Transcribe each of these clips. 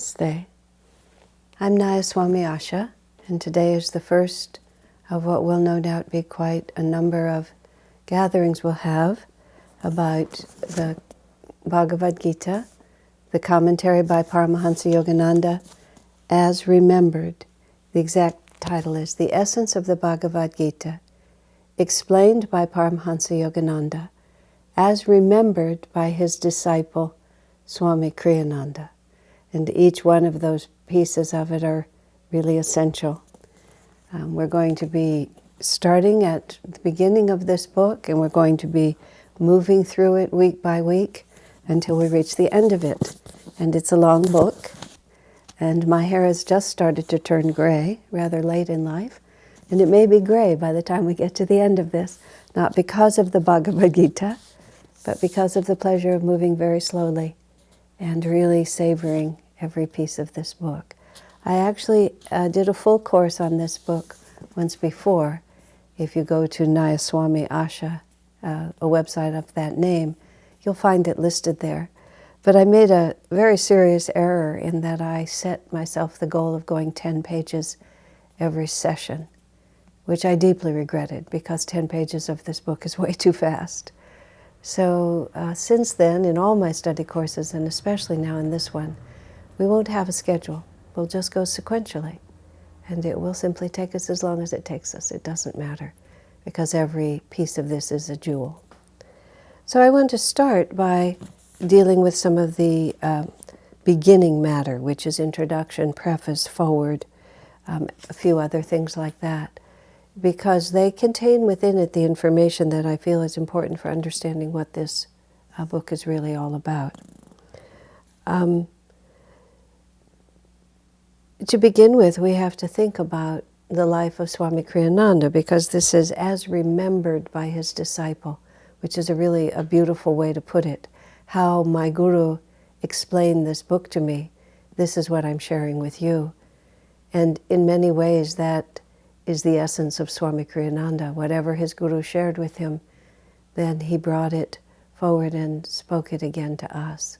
Namaste. I'm Nayaswami Asha, and today is the first of what will no doubt be quite a number of gatherings we'll have about the Bhagavad-Gita, the commentary by Paramhansa Yogananda, as remembered. The exact title is The Essence of the Bhagavad-Gita, explained by Paramhansa Yogananda, as remembered by his disciple, Swami Kriyananda. And each one of those pieces of it are really essential. We're going to be starting at the beginning of this book, and we're going to be moving through it week by week until we reach the end of it. And it's a long book, and my hair has just started to turn gray, rather late in life, and it may be gray by the time we get to the end of this, not because of the Bhagavad Gita, but because of the pleasure of moving very slowly and really savoring every piece of this book. I actually did a full course on this book once before. If you go to Nayaswami Asha, a website of that name, you'll find it listed there. But I made a very serious error in that I set myself the goal of going 10 pages every session, which I deeply regretted because 10 pages of this book is way too fast. So since then, in all my study courses, and especially now in this one, we won't have a schedule. We'll just go sequentially. And it will simply take us as long as it takes us. It doesn't matter, because every piece of this is a jewel. So I want to start by dealing with some of the beginning matter, which is introduction, preface, forward, a few other things like that, because they contain within it the information that I feel is important for understanding what this book is really all about. To begin with, we have to think about the life of Swami Kriyananda, because this is as remembered by his disciple, which is really a beautiful way to put it. How my guru explained this book to me, this is what I'm sharing with you. And in many ways, that is the essence of Swami Kriyananda. Whatever his guru shared with him, then he brought it forward and spoke it again to us.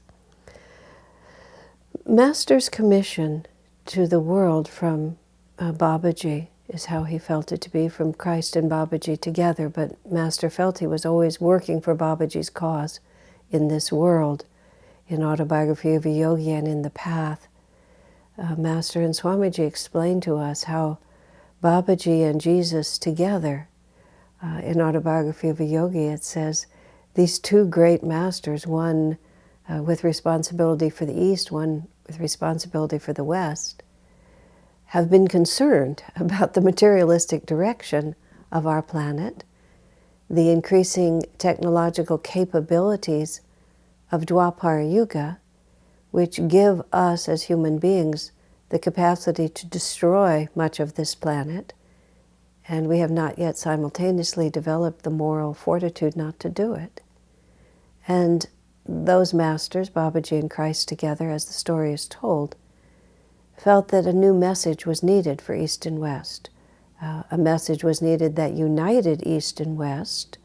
Master's commission to the world from Babaji is how he felt it to be, from Christ and Babaji together, but Master felt he was always working for Babaji's cause in this world. In Autobiography of a Yogi and in The Path, Master and Swamiji explained to us how Babaji and Jesus together, in Autobiography of a Yogi it says, these two great masters, one with responsibility for the East, one with responsibility for the West, have been concerned about the materialistic direction of our planet, the increasing technological capabilities of Dwapara Yuga, which give us as human beings the capacity to destroy much of this planet, and we have not yet simultaneously developed the moral fortitude not to do it. And those masters, Babaji and Christ together, as the story is told, felt that a new message was needed for East and West. A message was needed that united East and West,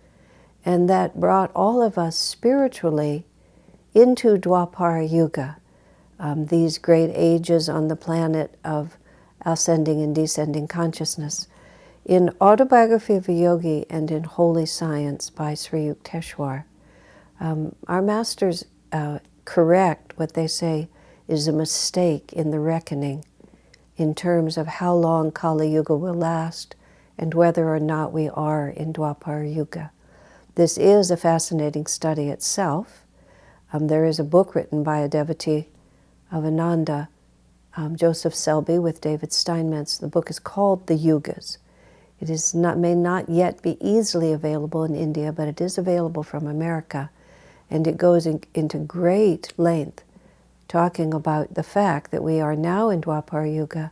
and that brought all of us spiritually into Dwapara Yuga, these great ages on the planet of ascending and descending consciousness. In Autobiography of a Yogi and in Holy Science by Sri Yukteswar, our masters correct what they say is a mistake in the reckoning in terms of how long Kali Yuga will last and whether or not we are in Dwapara Yuga. This is a fascinating study itself. There is a book written by a devotee of Ananda, Joseph Selby, with David Steinmetz. The book is called The Yugas. It is may not yet be easily available in India, but it is available from America. And it goes into great length talking about the fact that we are now in Dwapara Yuga,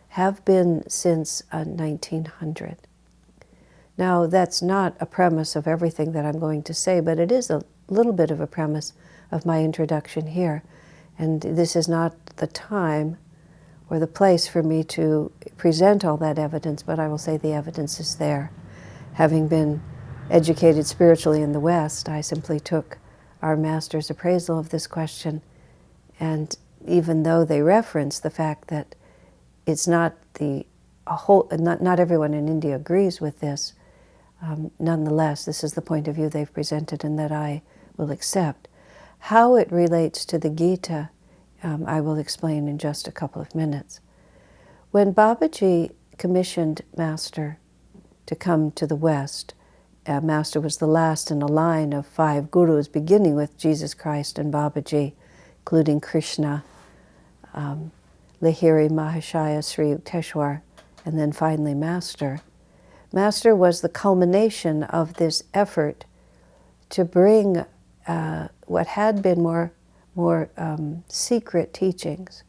have been since 1900. Now, that's not a premise of everything that I'm going to say, but it is a little bit of a premise of my introduction here. And this is not the time or the place for me to present all that evidence, but I will say the evidence is there. Having been educated spiritually in the West, I simply took our master's appraisal of this question and even though they reference the fact that it's not not everyone in India agrees with this, nonetheless, this is the point of view they've presented and that I will accept. How it relates to the Gita, I will explain in just a couple of minutes. When Babaji commissioned Master to come to the West, Master was the last in a line of 5 gurus, beginning with Jesus Christ and Babaji, including Krishna, Lahiri Mahashaya Sri Yukteswar, and then finally Master. Master was the culmination of this effort to bring what had been more secret teachings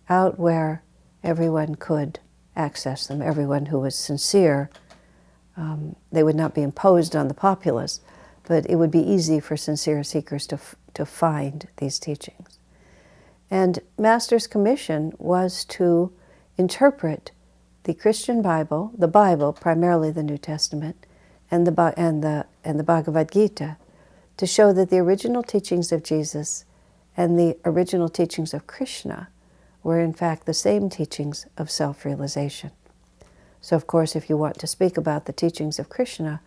out where everyone could access them, everyone who was sincere. They would not be imposed on the populace, but it would be easy for sincere seekers to find these teachings. And Master's commission was to interpret the Christian Bible, the Bible, primarily the New Testament, and the Bhagavad-Gita, to show that the original teachings of Jesus and the original teachings of Krishna were in fact the same teachings of self-realization. So of course, if you want to speak about the teachings of Krishna,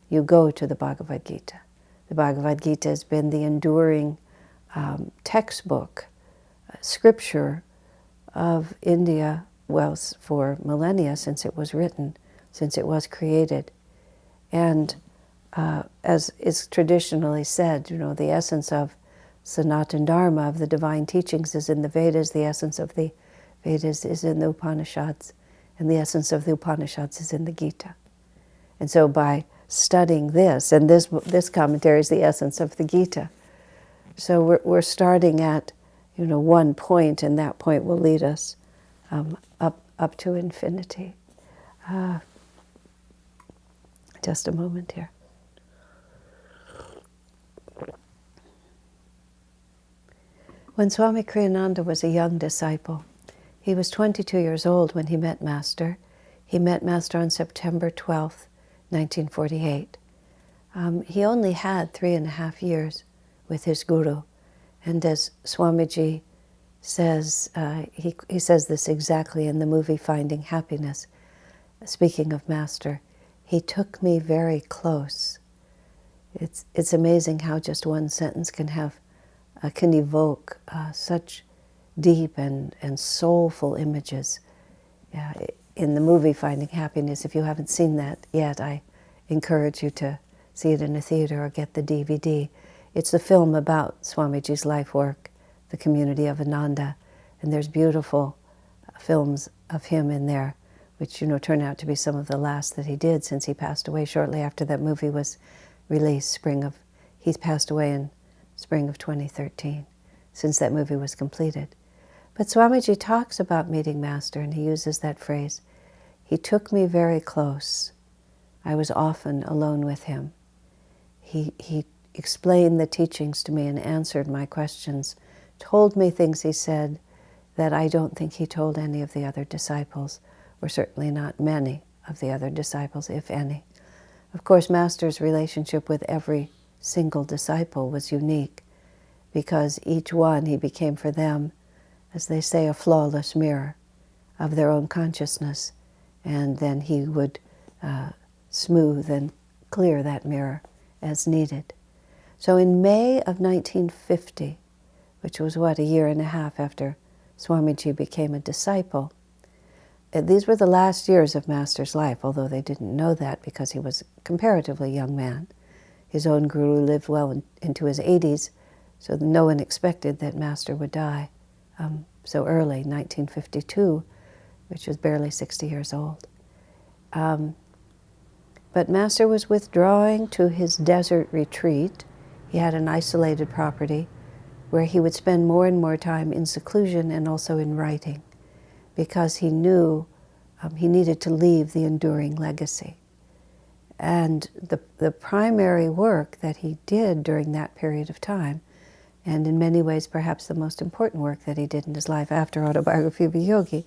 you go to the Bhagavad-Gita. The Bhagavad-Gita has been the enduring textbook, scripture of India, well, for millennia since it was written, since it was created. And as is traditionally said, the essence of Sanatana Dharma, of the divine teachings, is in the Vedas, the essence of the Vedas is in the Upanishads, and the essence of the Upanishads is in the Gita. And so by studying this, and this commentary is the essence of the Gita. So we're starting at one point, and that point will lead us up to infinity. Just a moment here. When Swami Kriyananda was a young disciple, he was 22 years old when he met Master. He met Master on September 12th, 1948. He only had 3.5 years with his guru. And as Swamiji says, he says this exactly in the movie Finding Happiness, speaking of Master, he took me very close. It's amazing how just one sentence can evoke such deep and soulful images. In the movie Finding Happiness, if you haven't seen that yet, I encourage you to see it in a theater or get the DVD. It's a film about Swamiji's life work, the community of Ananda, and there's beautiful films of him in there, which turn out to be some of the last that he did since he passed away shortly after that movie was released. He passed away in spring of 2013, since that movie was completed. But Swamiji talks about meeting Master, and he uses that phrase, he took me very close. I was often alone with him. He explained the teachings to me and answered my questions, told me things he said that I don't think he told any of the other disciples, or certainly not many of the other disciples, if any. Of course, Master's relationship with every single disciple was unique, because each one he became for them, as they say, a flawless mirror of their own consciousness, and then he would smooth and clear that mirror as needed. So in May of 1950, which was a year and a half after Swamiji became a disciple, these were the last years of Master's life, although they didn't know that because he was a comparatively young man. His own guru lived well into his 80s, so no one expected that Master would die so early, 1952, which was barely 60 years old. But Master was withdrawing to his desert retreat. He had an isolated property where he would spend more and more time in seclusion and also in writing, because he knew he needed to leave the enduring legacy. And the primary work that he did during that period of time, and in many ways perhaps the most important work that he did in his life after Autobiography of a Yogi,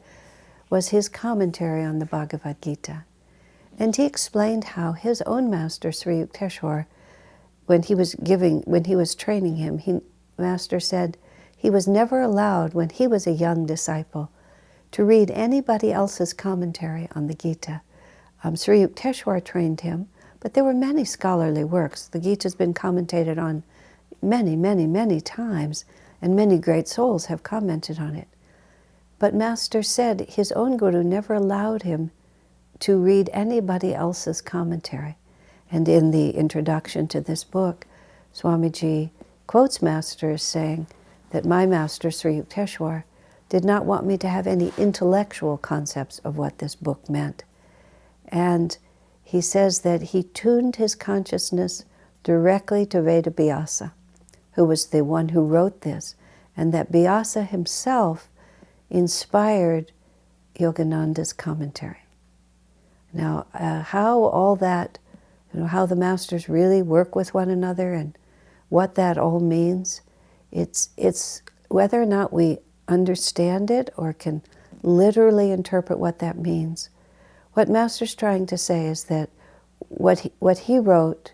was his commentary on the Bhagavad-Gita. And he explained how his own master, Sri Yukteswar, when he was training him, Master said he was never allowed, when he was a young disciple, to read anybody else's commentary on the Gita. Sri Yukteswar trained him, but there were many scholarly works. The Gita has been commentated on many, many, many times, and many great souls have commented on it. But Master said his own Guru never allowed him to read anybody else's commentary. And in the introduction to this book, Swamiji quotes Master as saying that my Master, Sri Yukteswar, did not want me to have any intellectual concepts of what this book meant. And he says that he tuned his consciousness directly to Veda Vyasa, who was the one who wrote this, and that Vyasa himself inspired Yogananda's commentary. Now, how all that, how the masters really work with one another and what that all means, it's whether or not we understand it or can literally interpret what that means. What Master's trying to say is that what he wrote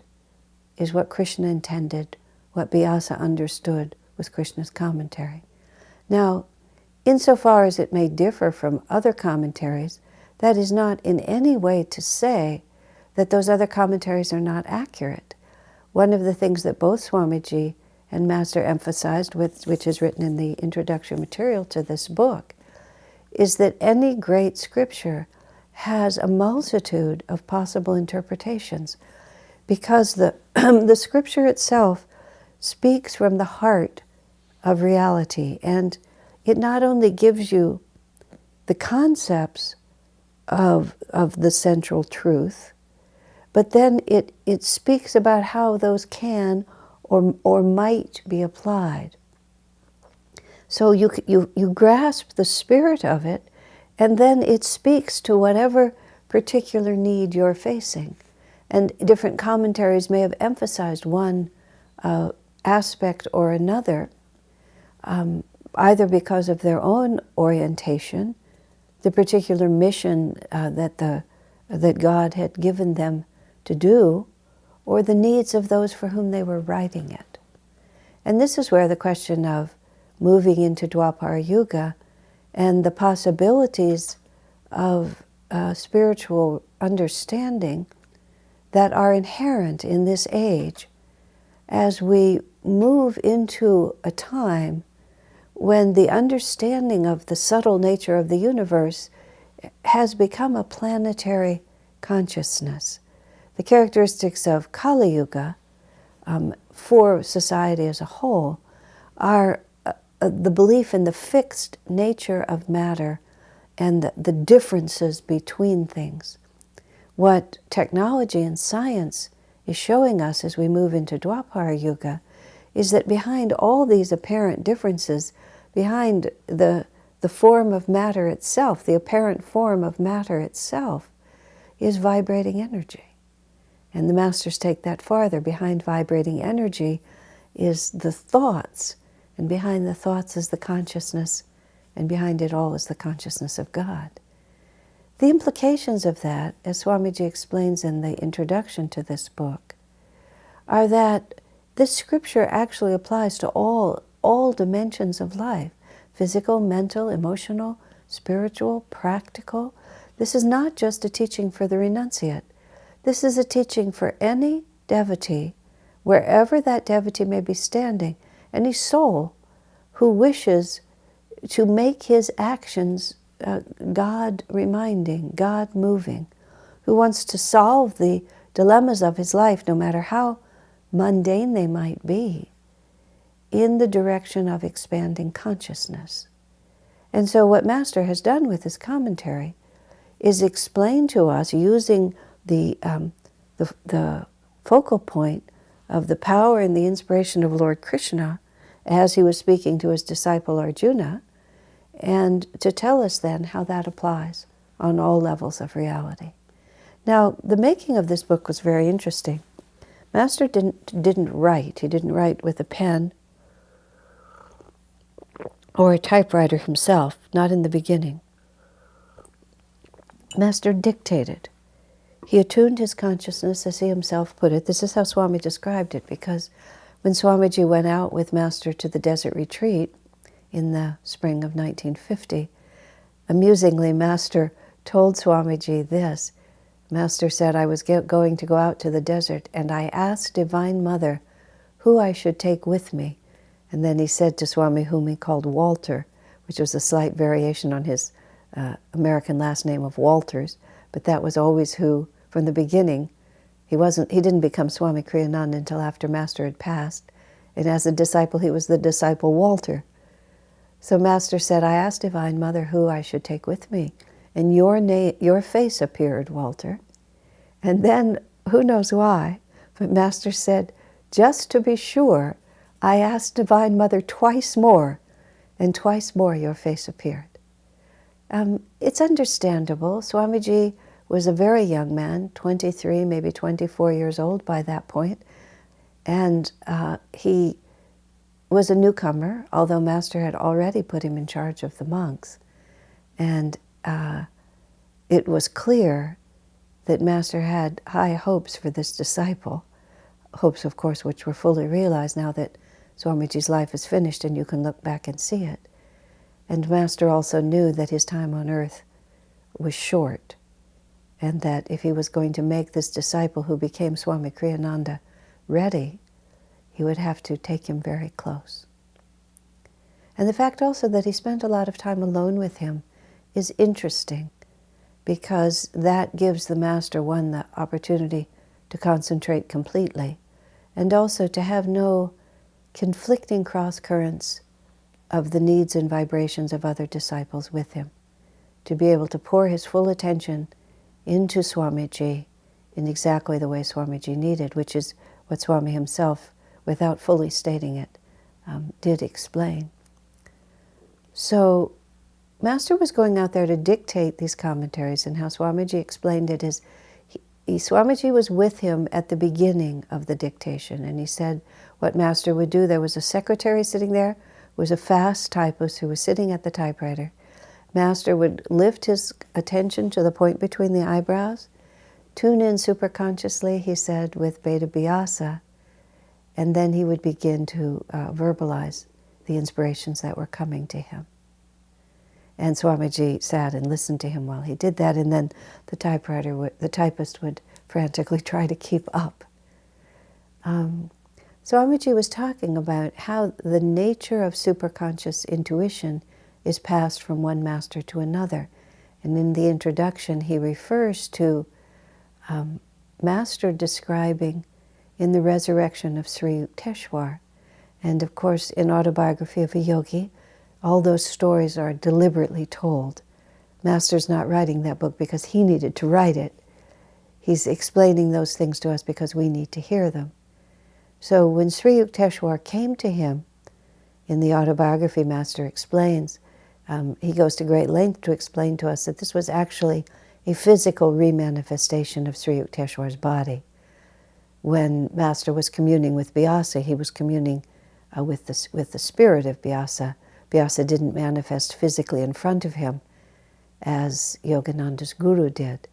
is what Krishna intended, what Vyasa understood was Krishna's commentary. Now, insofar as it may differ from other commentaries, that is not in any way to say that those other commentaries are not accurate. One of the things that both Swamiji and Master emphasized, which is written in the introductory material to this book, is that any great scripture has a multitude of possible interpretations, because the scripture itself speaks from the heart of reality, and it not only gives you the concepts of the central truth, but then it speaks about how those can or might be applied. So you grasp the spirit of it, and then it speaks to whatever particular need you're facing. And different commentaries may have emphasized one aspect or another, either because of their own orientation, the particular mission that God had given them to do, or the needs of those for whom they were writing it. And this is where the question of moving into Dwapara Yuga and the possibilities of spiritual understanding that are inherent in this age as we move into a time when the understanding of the subtle nature of the universe has become a planetary consciousness. The characteristics of Kali Yuga for society as a whole are the belief in the fixed nature of matter and the differences between things. What technology and science is showing us as we move into Dwapara Yuga is that behind all these apparent differences, behind the form of matter itself, the apparent form of matter itself, is vibrating energy. And the masters take that farther. Behind vibrating energy is the thoughts, and behind the thoughts is the consciousness, and behind it all is the consciousness of God. The implications of that, as Swamiji explains in the introduction to this book, are that this scripture actually applies to all dimensions of life: physical, mental, emotional, spiritual, practical. This is not just a teaching for the renunciate. This is a teaching for any devotee, wherever that devotee may be standing, any soul who wishes to make his actions God-reminding, God-moving, who wants to solve the dilemmas of his life, no matter how mundane they might be, in the direction of expanding consciousness. And so what Master has done with his commentary is explain to us, using the focal point of the power and the inspiration of Lord Krishna as he was speaking to his disciple Arjuna, and to tell us then how that applies on all levels of reality. Now, the making of this book was very interesting. Master didn't write. He didn't write with a pen or a typewriter himself, not in the beginning. Master dictated. He attuned his consciousness, as he himself put it. This is how Swami described it, because when Swamiji went out with Master to the desert retreat, in the spring of 1950. Amusingly, Master told Swamiji this. Master said, I was going to go out to the desert, and I asked Divine Mother who I should take with me. And then he said to Swami, whom he called Walter, which was a slight variation on his American last name of Walters, but that was always who, from the beginning, he didn't become Swami Kriyananda until after Master had passed, and as a disciple, he was the disciple Walter. So Master said, I asked Divine Mother who I should take with me, and your face appeared, Walter. And then, who knows why, but Master said, just to be sure, I asked Divine Mother twice more, and twice more your face appeared. It's understandable. Swamiji was a very young man, 23, maybe 24 years old by that point, and he was a newcomer, although Master had already put him in charge of the monks. And it was clear that Master had high hopes for this disciple, hopes, of course, which were fully realized now that Swamiji's life is finished and you can look back and see it. And Master also knew that his time on earth was short, and that if he was going to make this disciple who became Swami Kriyananda ready, he would have to take him very close. And the fact also that he spent a lot of time alone with him is interesting, because that gives the Master, one, the opportunity to concentrate completely, and also to have no conflicting cross-currents of the needs and vibrations of other disciples with him, to be able to pour his full attention into Swamiji in exactly the way Swamiji needed, which is what Swami himself, without fully stating it, did explain. So Master was going out there to dictate these commentaries, and how Swamiji explained it is, Swamiji was with him at the beginning of the dictation, and he said what Master would do. There was a secretary sitting there, was a fast typist who was sitting at the typewriter. Master would lift his attention to the point between the eyebrows, tune in superconsciously, he said, with Beta Vyasa, and then he would begin to verbalize the inspirations that were coming to him. And Swamiji sat and listened to him while he did that, and then the typist would frantically try to keep up. Swamiji was talking about how the nature of superconscious intuition is passed from one master to another. And in the introduction, he refers to Master describing in the resurrection of Sri Yukteswar. And of course, in Autobiography of a Yogi, all those stories are deliberately told. Master's not writing that book because he needed to write it. He's explaining those things to us because we need to hear them. So when Sri Yukteswar came to him, in the autobiography, Master explains, he goes to great length to explain to us that this was actually a physical remanifestation of Sri Yukteswar's body. When Master was communing with Vyasa, he was communing with the spirit of Vyasa. Vyasa didn't manifest physically in front of him as Yogananda's guru did.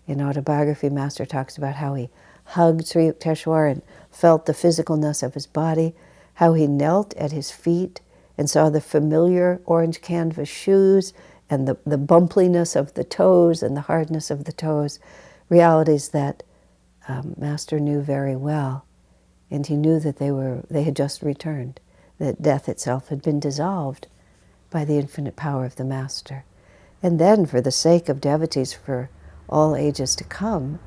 In autobiography, Master talks about how he hugged Sri Yukteswar and felt the physicalness of his body, how he knelt at his feet and saw the familiar orange canvas shoes and the bumpliness of the toes and the hardness of the toes, realities that Master knew very well. And he knew that they had just returned, that death itself had been dissolved by the infinite power of the Master. And then, for the sake of devotees for all ages to come,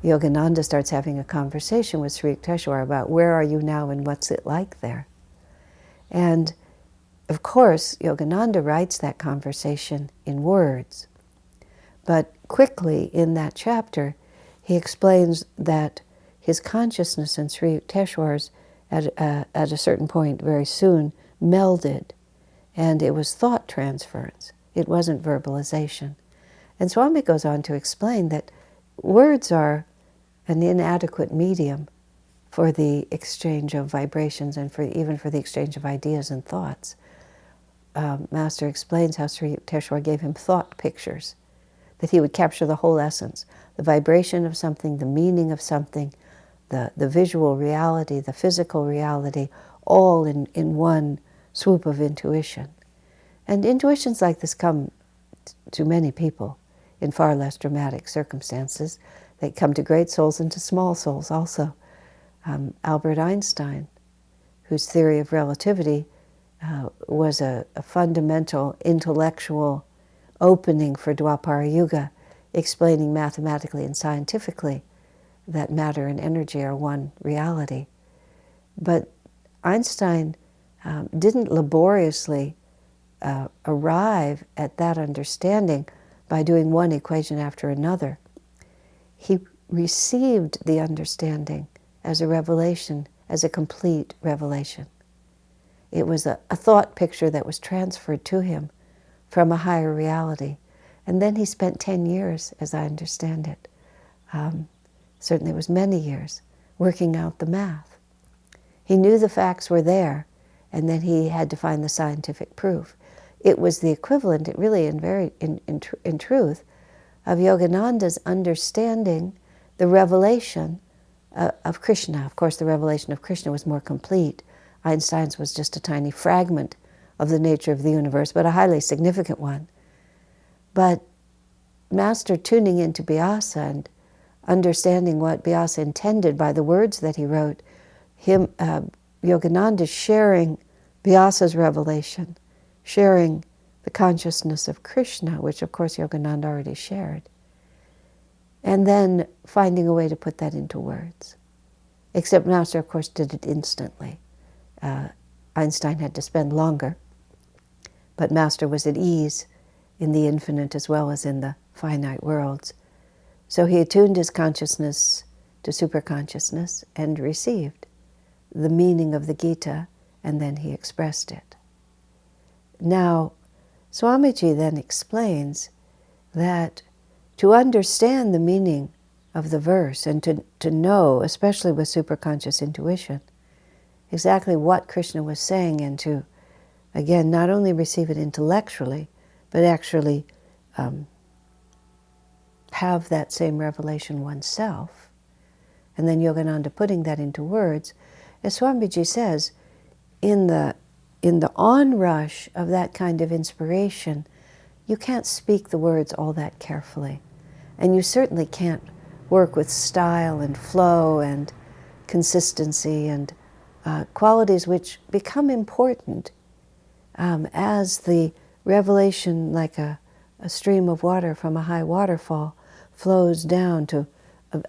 Yogananda starts having a conversation with Sri Yukteswar about where are you now and what's it like there. And of course, Yogananda writes that conversation in words. But quickly in that chapter, he explains that his consciousness and Sri Yukteswar's at a certain point very soon melded, and it was thought transference. It wasn't verbalization. And Swami goes on to explain that words are an inadequate medium for the exchange of vibrations and even for the exchange of ideas and thoughts. Master explains how Sri Yukteswar gave him thought pictures, that he would capture the whole essence, the vibration of something, the meaning of something, the visual reality, the physical reality, all in one swoop of intuition, And intuitions like this come to many people in far less dramatic circumstances. They come to great souls and to small souls also. Albert Einstein, whose theory of relativity was a fundamental intellectual opening for Dwapara Yuga, explaining mathematically and scientifically that matter and energy are one reality. But Einstein didn't laboriously arrive at that understanding by doing one equation after another. He received the understanding as a revelation, as a complete revelation. It was a thought picture that was transferred to him from a higher reality. And then he spent 10 years, as I understand it, certainly it was many years, working out the math. He knew the facts were there, and then he had to find the scientific proof. It was the equivalent, in truth, of Yogananda's understanding the revelation of Krishna. Of course, the revelation of Krishna was more complete. Einstein's was just a tiny fragment of the nature of the universe, but a highly significant one. But Master tuning into Vyasa and understanding what Vyasa intended by the words that he wrote, Yogananda sharing Vyasa's revelation, sharing the consciousness of Krishna, which of course Yogananda already shared, and then finding a way to put that into words. Except Master, of course, did it instantly. Einstein had to spend longer, but Master was at ease in the infinite as well as in the finite worlds. So he attuned his consciousness to superconsciousness and received the meaning of the Gita, and then he expressed it. Now, Swamiji then explains that to understand the meaning of the verse and to know, especially with superconscious intuition, exactly what Krishna was saying, and to, again, not only receive it intellectually, but actually have that same revelation oneself. And then Yogananda putting that into words, as Swamiji says, in the onrush of that kind of inspiration, you can't speak the words all that carefully. And you certainly can't work with style and flow and consistency and qualities which become important as the revelation, like a stream of water from a high waterfall, flows down to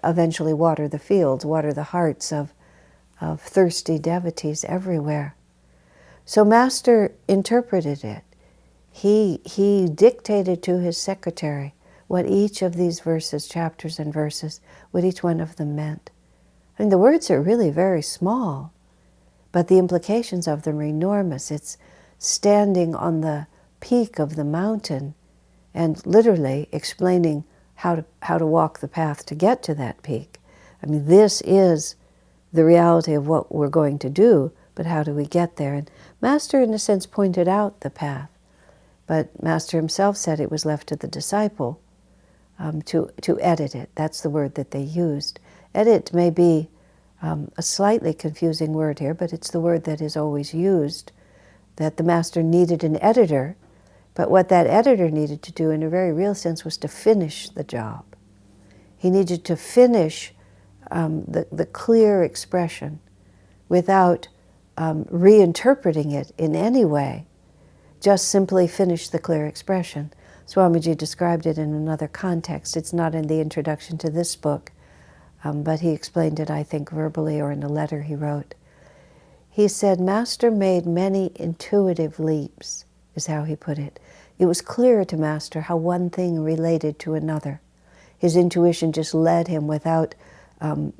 eventually water the fields, water the hearts of thirsty devotees everywhere. So Master interpreted it. He dictated to his secretary what each of these verses, chapters and verses, what each one of them meant. I mean, the words are really very small, but the implications of them are enormous. It's standing on the peak of the mountain and literally explaining how to walk the path to get to that peak. I mean, this is the reality of what we're going to do, but how do we get there? And Master, in a sense, pointed out the path, but Master himself said it was left to the disciple to edit it. That's the word that they used. Edit may be a slightly confusing word here, but it's the word that is always used, that the Master needed an editor, but what that editor needed to do in a very real sense was to finish the job. He needed to finish the clear expression without reinterpreting it in any way, just simply finish the clear expression. Swamiji described it in another context. It's not in the introduction to this book, but he explained it, I think, verbally or in a letter he wrote. He said, Master made many intuitive leaps, is how he put it. It was clear to Master how one thing related to another. His intuition just led him without the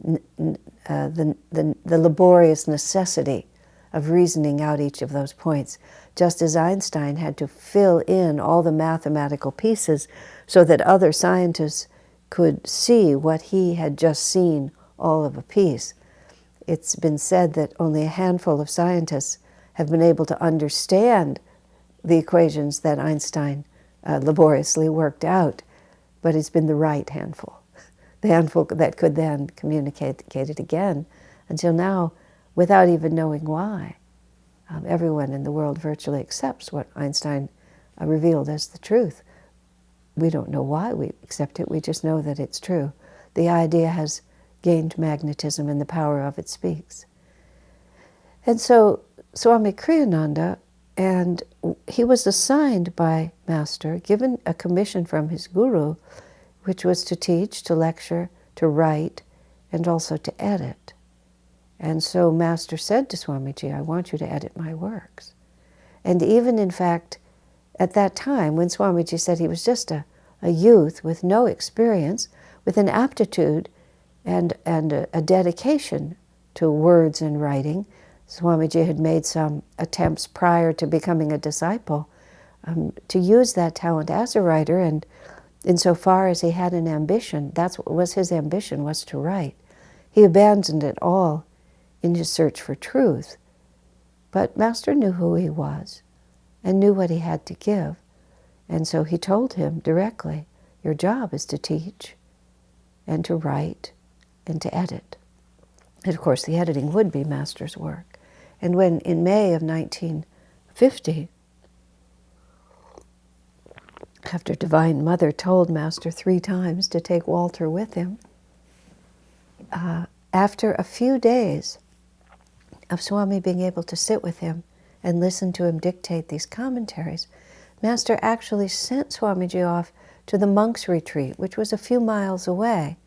laborious necessity of reasoning out each of those points, just as Einstein had to fill in all the mathematical pieces so that other scientists could see what he had just seen all of a piece. It's been said that only a handful of scientists have been able to understand the equations that Einstein laboriously worked out, but it's been the right handful, the handful that could then communicate it again. Until now, without even knowing why, everyone in the world virtually accepts what Einstein revealed as the truth. We don't know why we accept it, we just know that it's true. The idea has gained magnetism and the power of it speaks. And so Swami Kriyananda, and he was assigned by Master, given a commission from his guru, which was to teach, to lecture, to write, and also to edit. And so Master said to Swamiji, I want you to edit my works. And even in fact, at that time, when Swamiji said he was just a youth with no experience, with an aptitude and a dedication to words and writing, Swamiji had made some attempts prior to becoming a disciple to use that talent as a writer, and insofar as he had an ambition, that's what was his ambition, was to write. He abandoned it all in his search for truth. But Master knew who he was and knew what he had to give. And so he told him directly, your job is to teach and to write and to edit. And of course the editing would be Master's work. And when in May of 1950, after Divine Mother told Master 3 times to take Walter with him, after a few days of Swami being able to sit with him and listen to him dictate these commentaries, Master actually sent Swamiji off to the monks' retreat, which was a few miles away.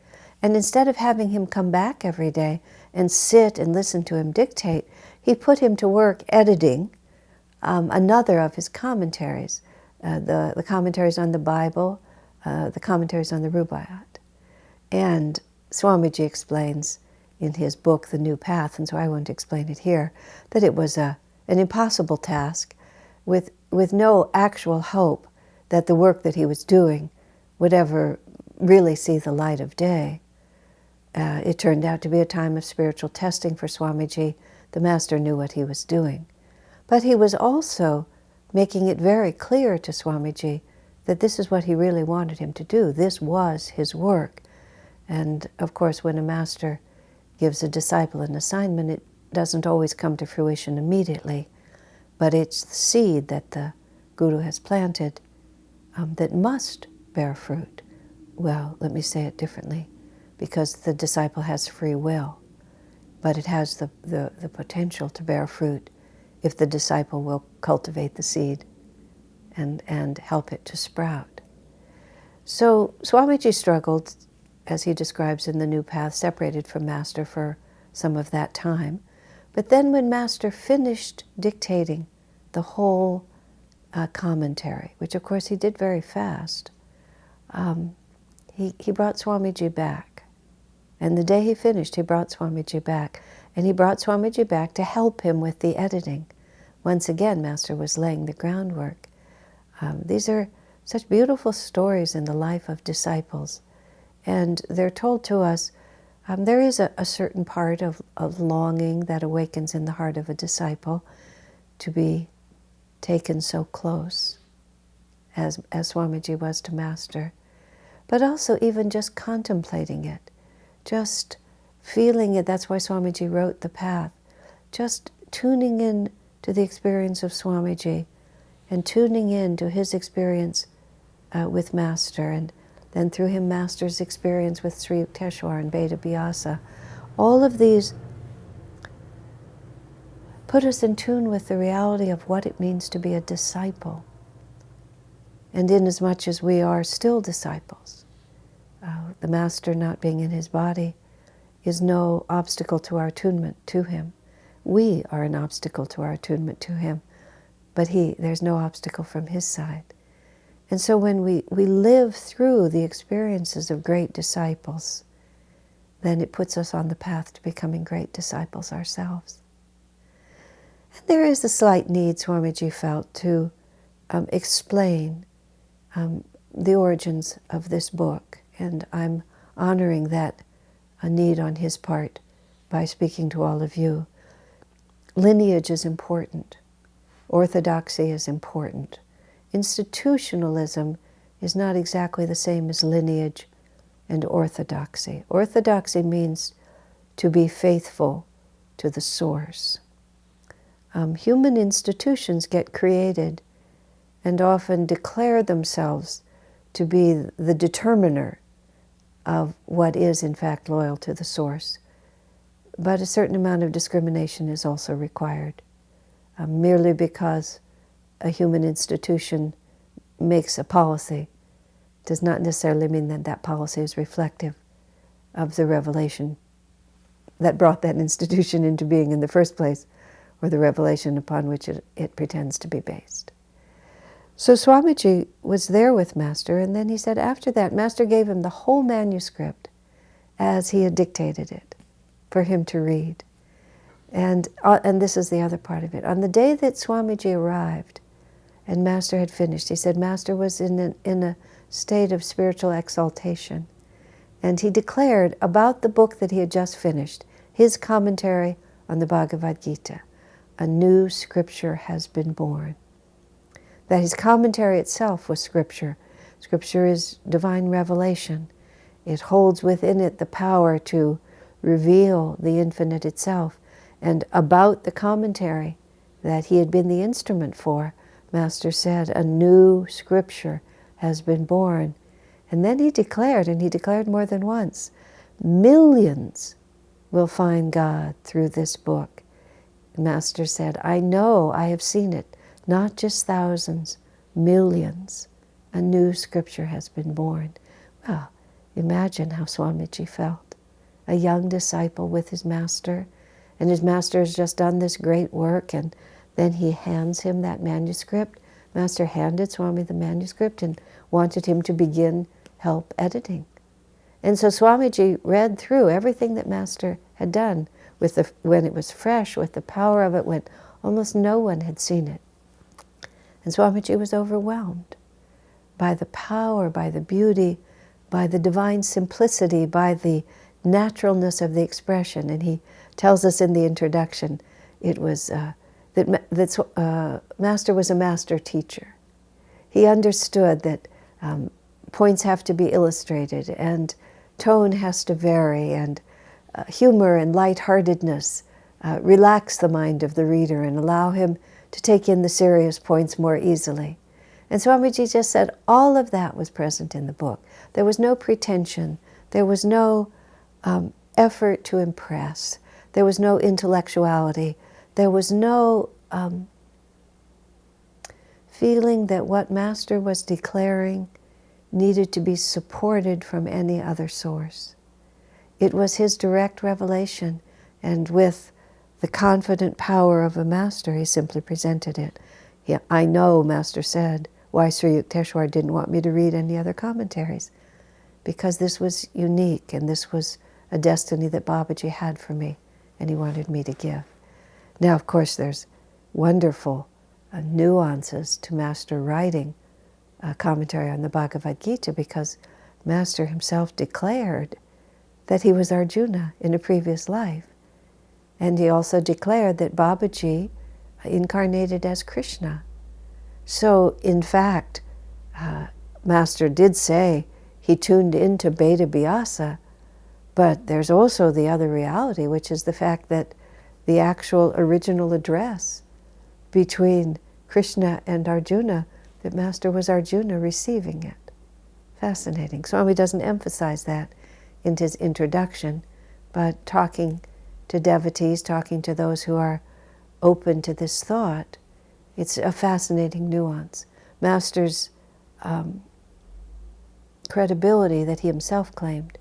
And instead of having him come back every day and sit and listen to him dictate, he put him to work editing another of his commentaries, the commentaries on the Bible, the commentaries on the Rubaiyat. And Swamiji explains in his book, The New Path, and so I won't explain it here, that it was an impossible task with no actual hope that the work that he was doing would ever really see the light of day. It turned out to be a time of spiritual testing for Swamiji. The Master knew what he was doing. But he was also making it very clear to Swamiji that this is what he really wanted him to do. This was his work. And of course, when a Master gives a disciple an assignment, it doesn't always come to fruition immediately. But it's the seed that the Guru has planted that must bear fruit. Well, let me say it differently, because the disciple has free will, but it has the potential to bear fruit if the disciple will cultivate the seed and help it to sprout. So Swamiji struggled, as he describes in The New Path, separated from Master for some of that time. But then when Master finished dictating the whole commentary, which of course he did very fast, he brought Swamiji back. And the day he finished, he brought Swamiji back. And he brought Swamiji back to help him with the editing. Once again, Master was laying the groundwork. These are such beautiful stories in the life of disciples. And they're told to us, there is a certain part of longing that awakens in the heart of a disciple to be taken so close, as Swamiji was to Master. But also even just contemplating it, just feeling it. That's why Swamiji wrote The Path. Just tuning in to the experience of Swamiji and tuning in to his experience with Master, and then through him Master's experience with Sri Yukteswar and Beta Vyasa. All of these put us in tune with the reality of what it means to be a disciple. And inasmuch as we are still disciples, the Master not being in his body is no obstacle to our attunement to him. We are an obstacle to our attunement to him, but there's no obstacle from his side. And so when we live through the experiences of great disciples, then it puts us on the path to becoming great disciples ourselves. And there is a slight need, Swamiji felt, to explain the origins of this book. And I'm honoring that a need on his part by speaking to all of you. Lineage is important. Orthodoxy is important. Institutionalism is not exactly the same as lineage and orthodoxy. Orthodoxy means to be faithful to the source. Human institutions get created and often declare themselves to be the determiner of what is in fact loyal to the source. But a certain amount of discrimination is also required. Merely because a human institution makes a policy does not necessarily mean that that policy is reflective of the revelation that brought that institution into being in the first place, or the revelation upon which it pretends to be based. So Swamiji was there with Master, and then he said after that, Master gave him the whole manuscript as he had dictated it for him to read. And this is the other part of it. On the day that Swamiji arrived and Master had finished, he said Master was in a state of spiritual exaltation. And he declared about the book that he had just finished, his commentary on the Bhagavad-Gita, a new scripture has been born. That his commentary itself was scripture. Scripture is divine revelation. It holds within it the power to reveal the infinite itself. And about the commentary that he had been the instrument for, Master said, a new scripture has been born. And then he declared, and he declared more than once, millions will find God through this book. Master said, I know, I have seen it, not just thousands, millions. A new scripture has been born. Well, imagine how Swamiji felt. A young disciple with his master, and his master has just done this great work, and then he hands him that manuscript. Master handed Swami the manuscript and wanted him to begin help editing. And so Swamiji read through everything that Master had done when it was fresh, with the power of it, when almost no one had seen it. And Swamiji was overwhelmed by the power, by the beauty, by the divine simplicity, by the naturalness of the expression. And he tells us in the introduction, it was that Master was a master teacher. He understood that points have to be illustrated, and tone has to vary, and humor and lightheartedness relax the mind of the reader and allow him to take in the serious points more easily. And Swamiji just said all of that was present in the book. There was no pretension. There was no effort to impress. There was no intellectuality. There was no feeling that what Master was declaring needed to be supported from any other source. It was his direct revelation, and with the confident power of a master, he simply presented it. I know, Master said, why Sri Yukteswar didn't want me to read any other commentaries, because this was unique, and this was a destiny that Babaji had for me, and he wanted me to give. Now, of course, there's wonderful nuances to Master writing a commentary on the Bhagavad-Gita, because Master himself declared that he was Arjuna in a previous life. And he also declared that Babaji incarnated as Krishna. So, in fact, Master did say he tuned into Beta Vyasa, but there's also the other reality, which is the fact that the actual original address between Krishna and Arjuna, that Master was Arjuna receiving it. Fascinating. Swami doesn't emphasize that in his introduction, but talking to devotees, talking to those who are open to this thought, it's a fascinating nuance. Master's credibility that he himself claimed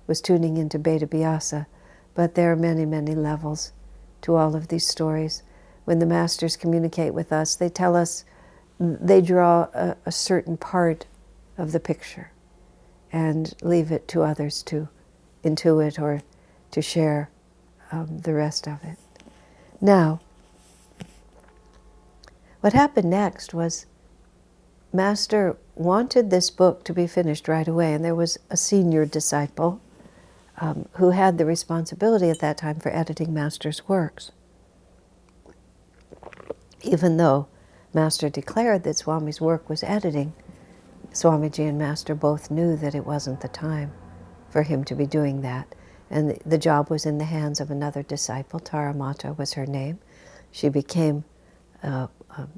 was tuning into Beta Vyasa, but there are many, many levels to all of these stories. When the Masters communicate with us, they tell us, they draw a certain part of the picture and leave it to others to intuit or to share the rest of it. Now, what happened next was Master wanted this book to be finished right away, and there was a senior disciple who had the responsibility at that time for editing Master's works. Even though Master declared that Swami's work was editing, Swamiji and Master both knew that it wasn't the time for him to be doing that. And the job was in the hands of another disciple. Taramata was her name. She became a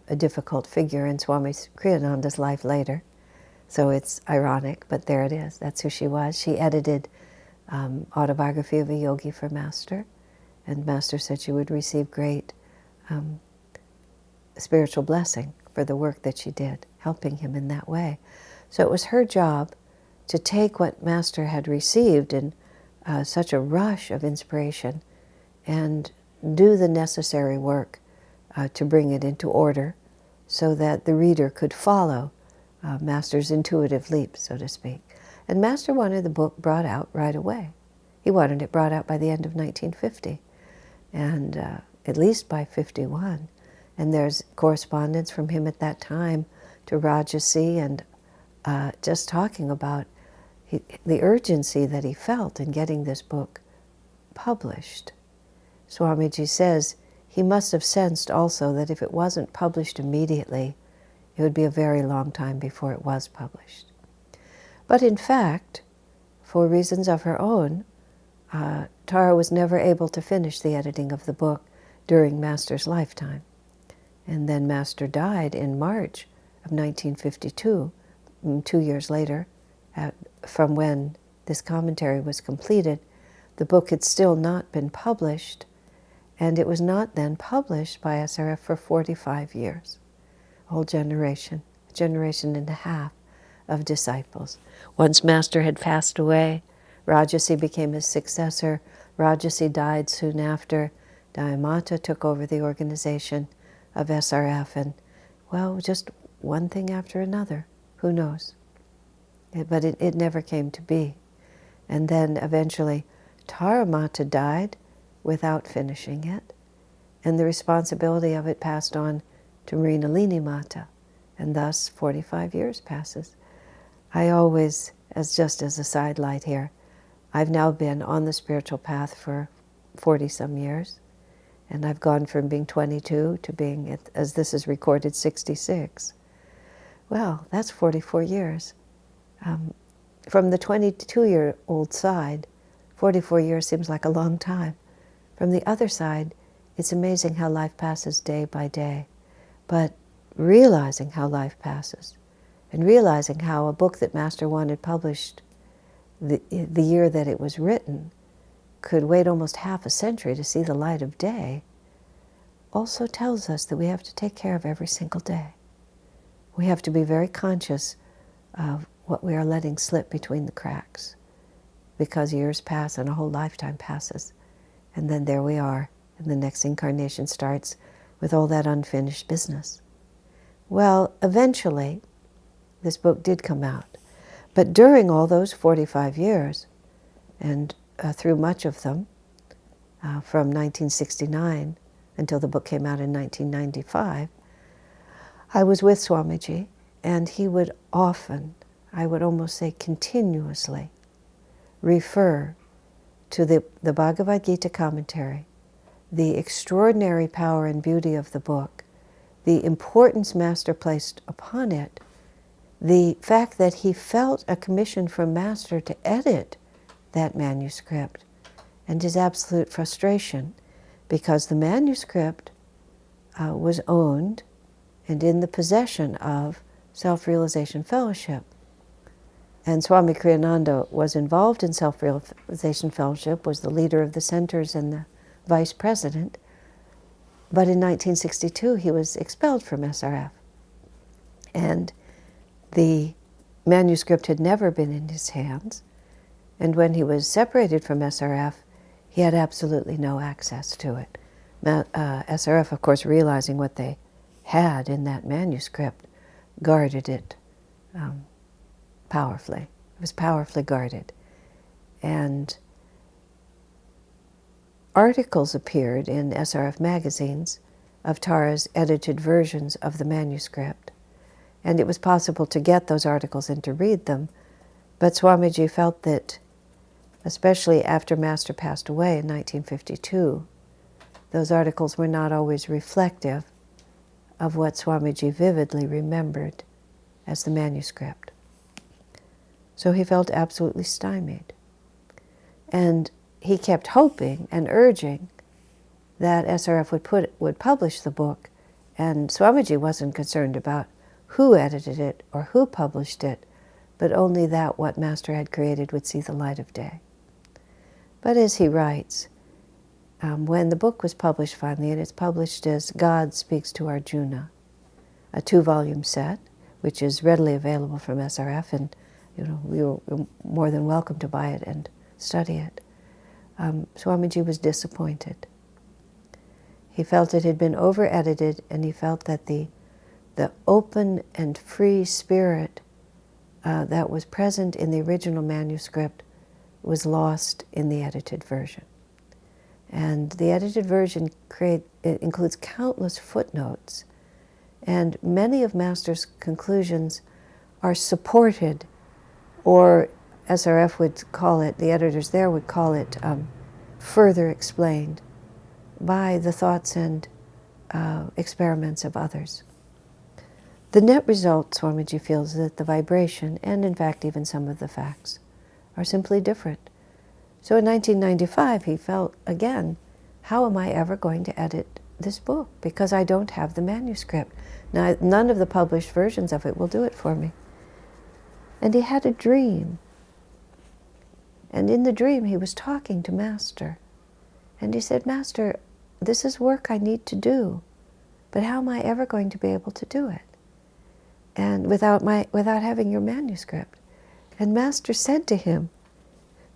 a difficult figure in Swami Kriyananda's life later. So it's ironic, but there it is. That's who she was. She edited Autobiography of a Yogi for Master, and Master said she would receive great spiritual blessing for the work that she did, helping him in that way. So it was her job to take what Master had received in such a rush of inspiration and do the necessary work to bring it into order so that the reader could follow Master's intuitive leap, so to speak. And Master wanted the book brought out right away. He wanted it brought out by the end of 1950, and at least by 51. And there's correspondence from him at that time to Rajasi, and just talking about the urgency that he felt in getting this book published. Swamiji says he must have sensed also that if it wasn't published immediately, it would be a very long time before it was published. But in fact, for reasons of her own, Tara was never able to finish the editing of the book during Master's lifetime. And then Master died in March of 1952, 2 years later, from when this commentary was completed. The book had still not been published, and it was not then published by SRF for 45 years. A whole generation, a generation and a half of disciples. Once Master had passed away, Rajasi became his successor. Rajasi died soon after. Dayamata took over the organization of SRF, and, well, just one thing after another. Who knows? But it never came to be. And then eventually Taramata died without finishing it, and the responsibility of it passed on to Mrinalini Mata, and thus 45 years passes. I always, just as a sidelight here, I've now been on the spiritual path for 40-some years, and I've gone from being 22 to being, as this is recorded, 66. Well, that's 44 years. From the 22-year-old side, 44 years seems like a long time. From the other side, it's amazing how life passes day by day. But realizing how life passes, and realizing how a book that Master wanted published the year that it was written could wait almost half a century to see the light of day, also tells us that we have to take care of every single day. We have to be very conscious of what we are letting slip between the cracks, because years pass and a whole lifetime passes, and then there we are, and the next incarnation starts with all that unfinished business. Well, eventually, this book did come out. But during all those 45 years, and through much of them, from 1969 until the book came out in 1995, I was with Swamiji, and he would often, I would almost say continuously, refer to the Bhagavad-Gita Commentary, the extraordinary power and beauty of the book, the importance Master placed upon it, the fact that he felt a commission from Master to edit that manuscript, and his absolute frustration, because the manuscript was owned and in the possession of Self-Realization Fellowship. And Swami Kriyananda was involved in Self-Realization Fellowship, was the leader of the centers and the vice president. But in 1962, he was expelled from SRF. And the manuscript had never been in his hands. And when he was separated from SRF, he had absolutely no access to it. SRF, of course, realizing what they had in that manuscript, guarded it powerfully. It was powerfully guarded. And articles appeared in SRF magazines of Tara's edited versions of the manuscript. And it was possible to get those articles and to read them, but Swamiji felt that, especially after Master passed away in 1952, those articles were not always reflective of what Swamiji vividly remembered as the manuscript. So he felt absolutely stymied. And he kept hoping and urging that SRF would publish the book And Swamiji wasn't concerned about who edited it or who published it, but only that what Master had created would see the light of day. But as he writes, when the book was published finally, and it's published as God Speaks to Arjuna, a 2-volume set, which is readily available from SRF, and we were more than welcome to buy it and study it. Swamiji was disappointed. He felt it had been over-edited, and he felt that the open and free spirit that was present in the original manuscript was lost in the edited version. And the edited version includes countless footnotes, and many of Master's conclusions are supported, or SRF would call it, the editors there would call it, further explained by the thoughts and experiments of others. The net result, Swamiji feels, is that the vibration, and in fact even some of the facts, are simply different. So in 1995 he felt, again, how am I ever going to edit this book? Because I don't have the manuscript. Now, none of the published versions of it will do it for me. And he had a dream. And in the dream he was talking to Master. And he said, Master, this is work I need to do, but how am I ever going to be able to do it? And without having your manuscript. And Master said to him,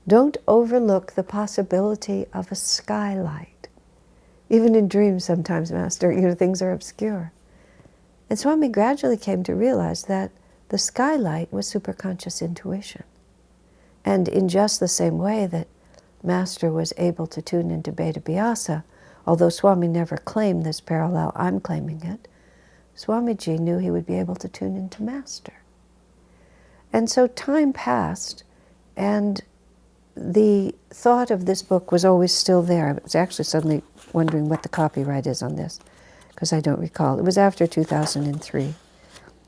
don't overlook the possibility of a skylight. Even in dreams sometimes, Master, things are obscure. And Swami gradually came to realize that the skylight was superconscious intuition. And in just the same way that Master was able to tune into Beta Vyasa, although Swami never claimed this parallel, I'm claiming it, Swamiji knew he would be able to tune into Master. And so time passed, and the thought of this book was always still there. I was actually suddenly wondering what the copyright is on this, because I don't recall. It was after 2003.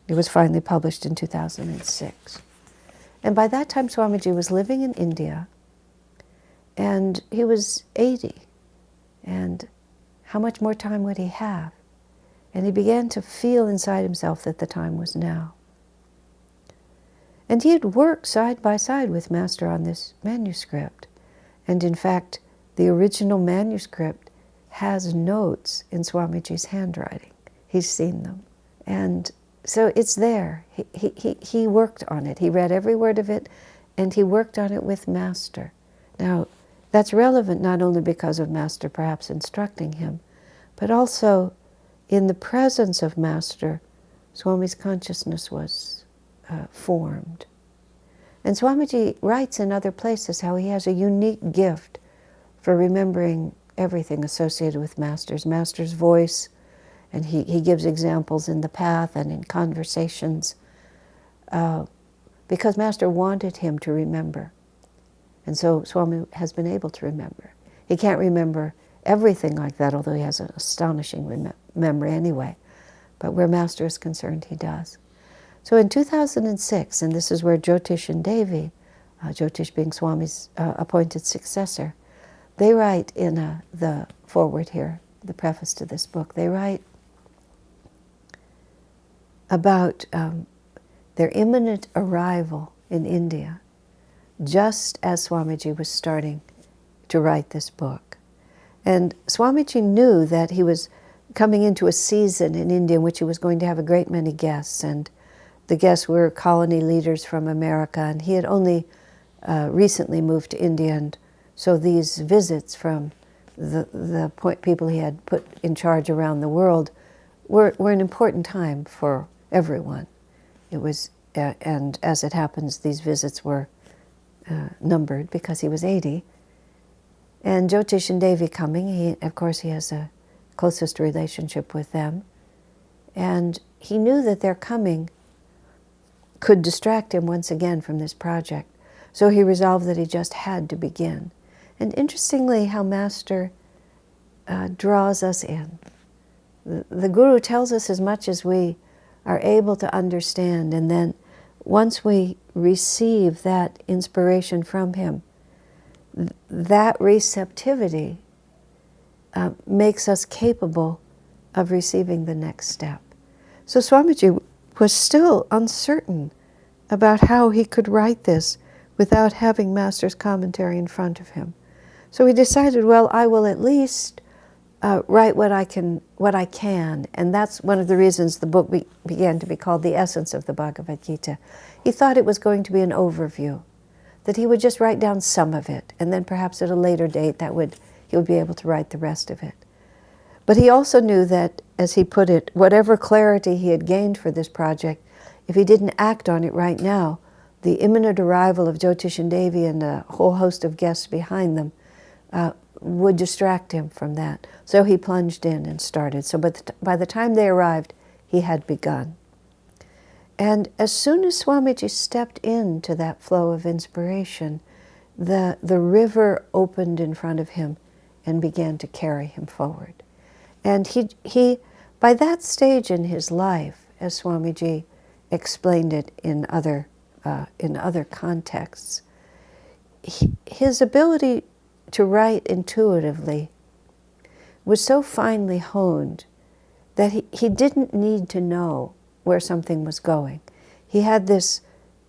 It was finally published in 2006. And by that time, Swamiji was living in India, and he was 80. And how much more time would he have? And he began to feel inside himself that the time was now. And he had worked side by side with Master on this manuscript. And in fact, the original manuscript has notes in Swamiji's handwriting. He's seen them. And so it's there. He worked on it. He read every word of it, and he worked on it with Master. Now, that's relevant not only because of Master perhaps instructing him, but also in the presence of Master, Swami's consciousness was formed. And Swamiji writes in other places how he has a unique gift for remembering everything associated with Master's voice, and he gives examples in the path and in conversations, because Master wanted him to remember. And so Swami has been able to remember. He can't remember everything like that, although he has an astonishing memory anyway. But where Master is concerned, he does. So in 2006, and this is where Jyotish and Devi, Jyotish being Swami's appointed successor, they write in the foreword here, the preface to this book, they write about their imminent arrival in India, just as Swamiji was starting to write this book. And Swamiji knew that he was coming into a season in India in which he was going to have a great many guests, and the guests were colony leaders from America, and he had only recently moved to India, and so these visits from the people he had put in charge around the world were an important time for everyone. It was, and as it happens, these visits were numbered because he was 80. And Jyotish and Devi coming, of course he has a closest relationship with them. And he knew that their coming could distract him once again from this project. So he resolved that he just had to begin. And interestingly, how Master draws us in. The Guru tells us as much as we are able to understand, and then once we receive that inspiration from him, that receptivity makes us capable of receiving the next step. So Swamiji was still uncertain about how he could write this without having Master's commentary in front of him. So he decided, well, I will at least write what I can, and that's one of the reasons the book began to be called The Essence of the Bhagavad-Gita. He thought it was going to be an overview, that he would just write down some of it, and then perhaps at a later date he would be able to write the rest of it. But he also knew that, as he put it, whatever clarity he had gained for this project, if he didn't act on it right now, the imminent arrival of Jyotish and Devi and a whole host of guests behind them would distract him from that. So he plunged in and started. So by the time they arrived, he had begun. And as soon as Swamiji stepped into that flow of inspiration, the river opened in front of him and began to carry him forward. And he by that stage in his life, as Swamiji explained it in other contexts, his ability to write intuitively was so finely honed that he didn't need to know where something was going. He had this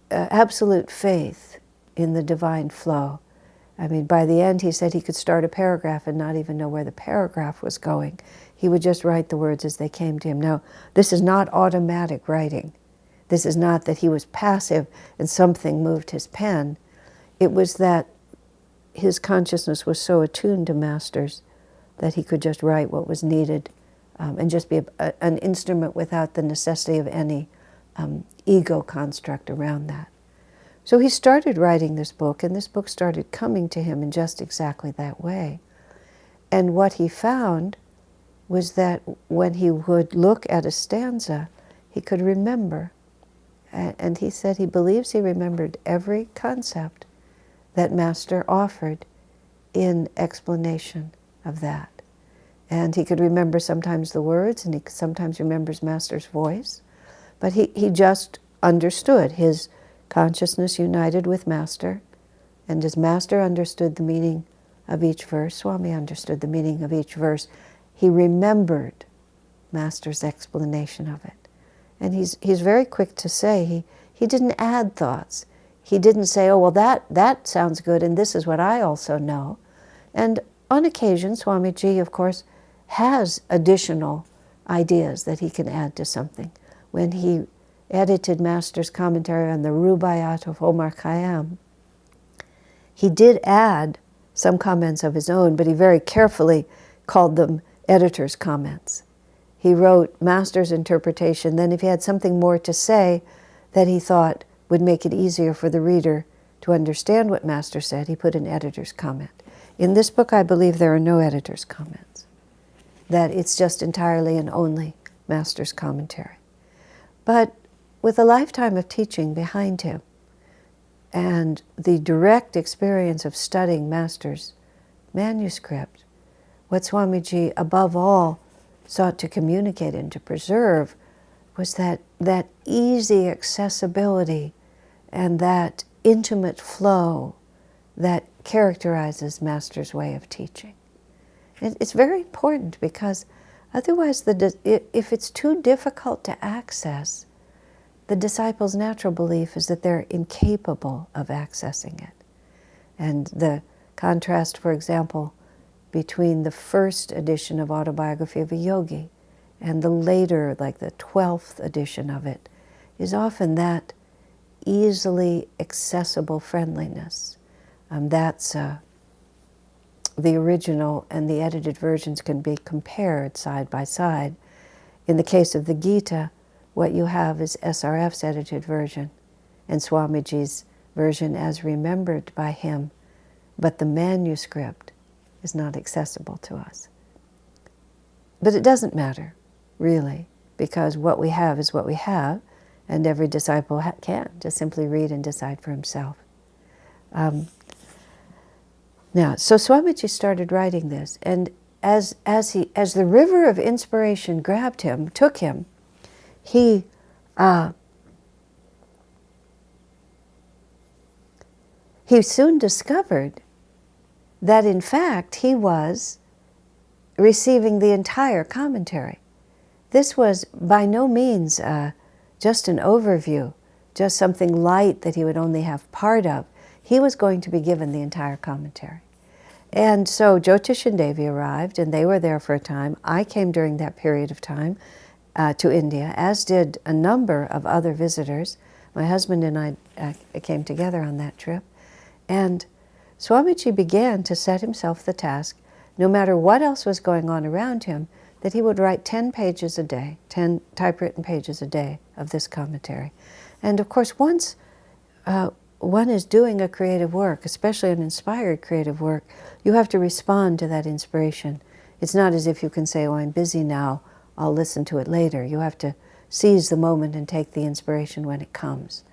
absolute faith in the divine flow. I mean, by the end, he said he could start a paragraph and not even know where the paragraph was going. He would just write the words as they came to him. Now, this is not automatic writing. This is not that he was passive and something moved his pen. It was that his consciousness was so attuned to Masters that he could just write what was needed and just be an instrument without the necessity of any ego construct around that. So he started writing this book, and this book started coming to him in just exactly that way. And what he found was that when he would look at a stanza, he could remember. And he said he believes he remembered every concept that Master offered in explanation of that. And he could remember sometimes the words, and he sometimes remembers Master's voice. But he just understood. His consciousness united with Master, and as Master understood the meaning of each verse, Swami understood the meaning of each verse, he remembered Master's explanation of it. And he's very quick to say he didn't add thoughts. He didn't say, oh, well, that sounds good, and this is what I also know. And on occasion, Swamiji, of course, has additional ideas that he can add to something. When he edited Master's commentary on the Rubaiyat of Omar Khayyam, he did add some comments of his own, but he very carefully called them editor's comments. He wrote Master's interpretation, then if he had something more to say that he thought would make it easier for the reader to understand what Master said, he put an editor's comment. In this book, I believe there are no editor's comments, that it's just entirely and only Master's commentary. But with a lifetime of teaching behind him and the direct experience of studying Master's manuscript, what Swamiji above all sought to communicate and to preserve was that easy accessibility and that intimate flow that characterizes Master's way of teaching. It's very important because otherwise, if it's too difficult to access, the disciple's natural belief is that they're incapable of accessing it. And the contrast, for example, between the first edition of Autobiography of a Yogi and the later, like the 12th edition of it, is often that easily accessible friendliness. That's the original and the edited versions can be compared side by side. In the case of the Gita, what you have is SRF's edited version and Swamiji's version as remembered by him, but the manuscript is not accessible to us. But it doesn't matter, really, because what we have is what we have, and every disciple can just simply read and decide for himself. Now, so Swamiji started writing this, and as the river of inspiration grabbed him, took him, he soon discovered that in fact he was receiving the entire commentary this was by no means just an overview, just something light that he would only have part of. He was going to be given the entire commentary. And so Jyotish and Devi arrived, and they were there for a time. I came during that period of time to India, as did a number of other visitors. My husband and I came together on that trip. And Swamiji began to set himself the task, no matter what else was going on around him, that he would write 10 pages a day, 10 typewritten pages a day of this commentary. And of course, once one is doing a creative work, especially an inspired creative work, you have to respond to that inspiration. It's not as if you can say, oh, I'm busy now, I'll listen to it later. You have to seize the moment and take the inspiration when it comes.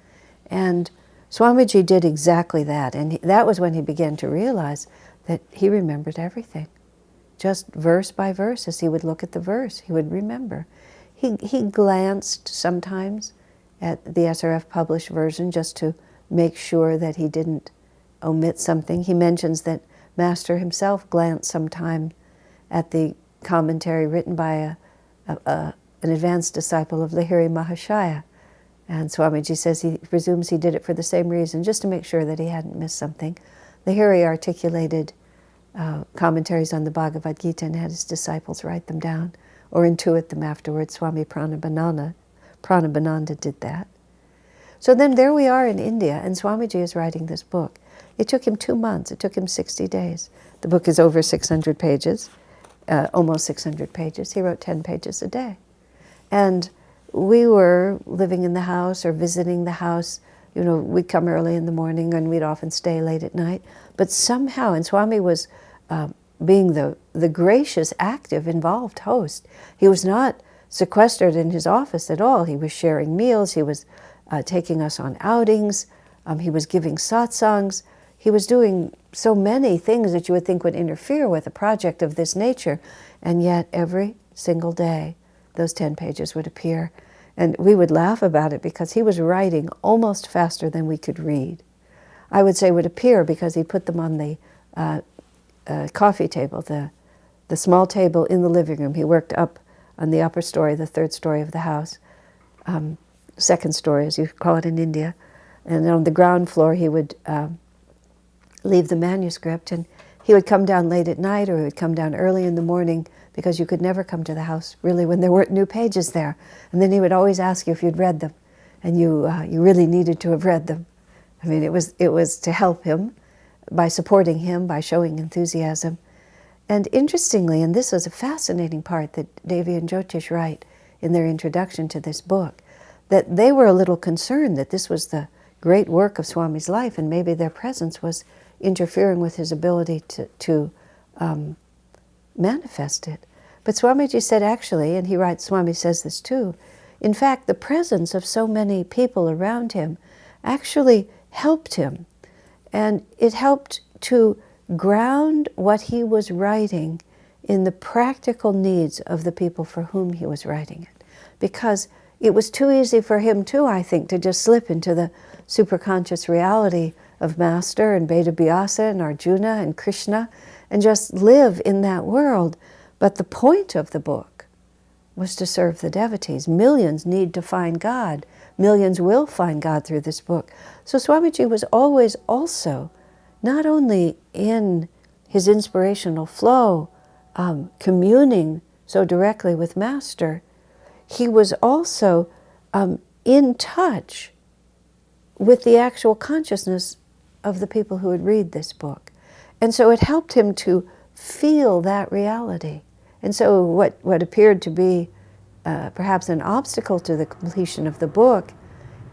And Swamiji did exactly that, and that was when he began to realize that he remembered everything. Just verse by verse, as he would look at the verse, he would remember. He glanced sometimes at the SRF published version just to make sure that he didn't omit something. He mentions that Master himself glanced sometime at the commentary written by an advanced disciple of Lahiri Mahashaya. And Swamiji says he presumes he did it for the same reason, just to make sure that he hadn't missed something. Lahiri articulated commentaries on the Bhagavad-Gita and had his disciples write them down or intuit them afterwards. Swami Pranabananda did that. So then there we are in India, and Swamiji is writing this book. It took him 2 months. It took him 60 days. The book is over 600 pages, almost 600 pages. He wrote 10 pages a day. And we were living in the house or visiting the house. You know, we'd come early in the morning and we'd often stay late at night. But somehow, and Swami was being the gracious, active, involved host. He was not sequestered in his office at all. He was sharing meals. He was taking us on outings. He was giving satsangs. He was doing so many things that you would think would interfere with a project of this nature. And yet every single day, those 10 pages would appear. And we would laugh about it because he was writing almost faster than we could read. I would say would appear because he put them on the coffee table, the small table in the living room. He worked up on the upper story, the third story of the house, second story as you call it in India. And on the ground floor he would leave the manuscript, and he would come down late at night or he would come down early in the morning, because you could never come to the house really when there weren't new pages there. And then he would always ask you if you'd read them, and you really needed to have read them. I mean, it was to help him, by supporting him, by showing enthusiasm. And interestingly, and this was a fascinating part that Devi and Jyotish write in their introduction to this book, that they were a little concerned that this was the great work of Swami's life, and maybe their presence was interfering with his ability to manifest it. But Swamiji said actually, and he writes, Swami says this too, in fact, the presence of so many people around him actually helped him. And it helped to ground what he was writing in the practical needs of the people for whom he was writing it. Because it was too easy for him too, I think, to just slip into the superconscious reality of Master and Vedavyasa and Arjuna and Krishna and just live in that world. But the point of the book was to serve the devotees. Millions need to find God. Millions will find God through this book. So Swamiji was always also, not only in his inspirational flow, communing so directly with Master, he was also in touch with the actual consciousness of the people who would read this book. And so it helped him to feel that reality. And so what appeared to be perhaps an obstacle to the completion of the book,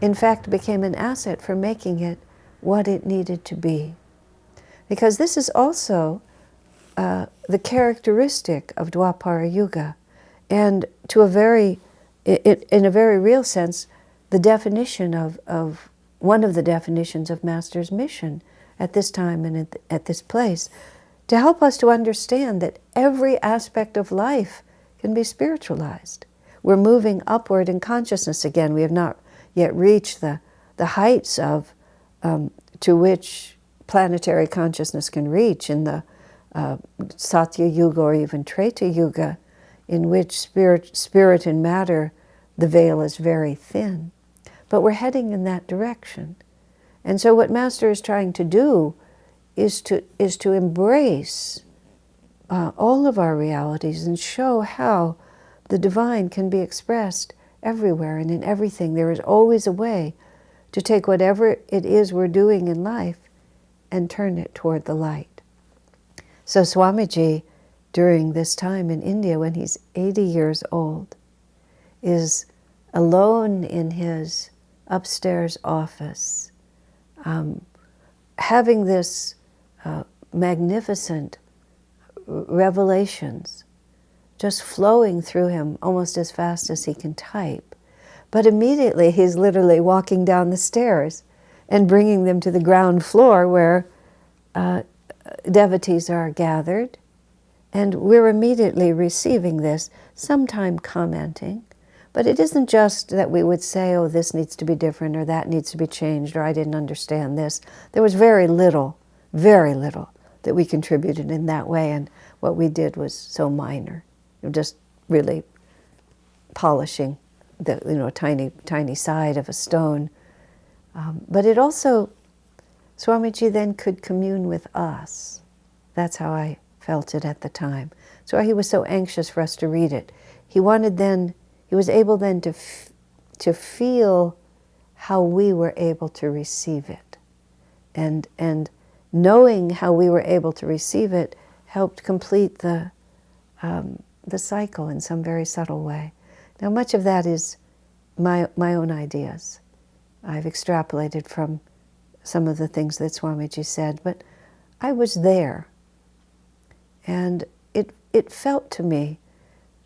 in fact became an asset for making it what it needed to be. Because this is also the characteristic of Dwapara Yuga, and to in a very real sense, the definition of one of the definitions of Master's mission at this time and at this place, to help us to understand that every aspect of life can be spiritualized. We're moving upward in consciousness again. We have not yet reached the heights of to which planetary consciousness can reach in the Satya Yuga or even Treta Yuga in which spirit and matter, the veil is very thin. But we're heading in that direction. And so what Master is trying to do is to embrace all of our realities and show how the divine can be expressed everywhere and in everything. There is always a way to take whatever it is we're doing in life and turn it toward the light. So Swamiji, during this time in India, when he's 80 years old, is alone in his upstairs office, having this magnificent revelations just flowing through him almost as fast as he can type. But immediately he's literally walking down the stairs and bringing them to the ground floor where devotees are gathered. And we're immediately receiving this, sometime commenting. But it isn't just that we would say, oh, this needs to be different, or that needs to be changed, or I didn't understand this. There was very little that we contributed in that way, and what we did was so minor. Just really polishing the tiny side of a stone. But it also, Swamiji then could commune with us. That's how I felt it at the time. So he was so anxious for us to read it. He was able then to feel how we were able to receive it. And knowing how we were able to receive it helped complete the cycle in some very subtle way. Now, much of that is my own ideas. I've extrapolated from some of the things that Swamiji said, but I was there. And it felt to me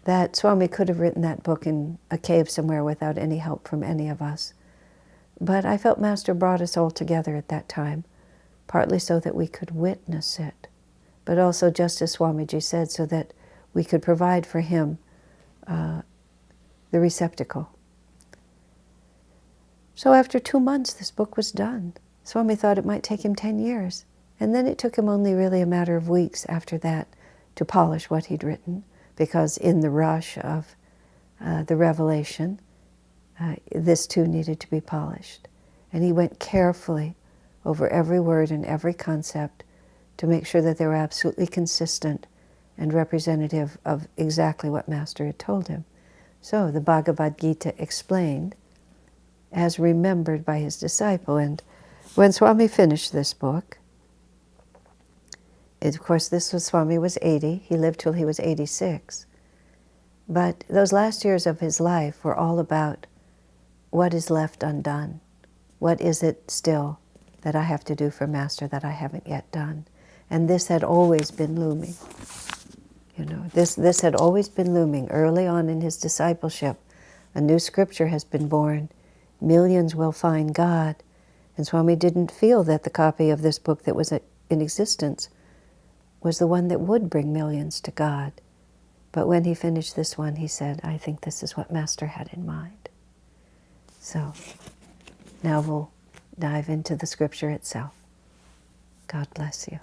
that Swami could have written that book in a cave somewhere without any help from any of us. But I felt Master brought us all together at that time, partly so that we could witness it, but also, just as Swamiji said, so that we could provide for him the receptacle. So after 2 months, this book was done. Swami thought it might take him 10 years. And then it took him only really a matter of weeks after that to polish what he'd written, because in the rush of the revelation, this too needed to be polished. And he went carefully over every word and every concept to make sure that they were absolutely consistent and representative of exactly what Master had told him. So the Bhagavad-Gita explained as remembered by his disciple. And when Swami finished this book, of course, Swami was 80. He lived till he was 86. But those last years of his life were all about what is left undone. What is it still that I have to do for Master that I haven't yet done? And this had always been looming. This had always been looming early on in his discipleship. A new scripture has been born. Millions will find God. And Swami didn't feel that the copy of this book that was in existence was the one that would bring millions to God. But when he finished this one, he said, I think this is what Master had in mind. So now we'll dive into the scripture itself. God bless you.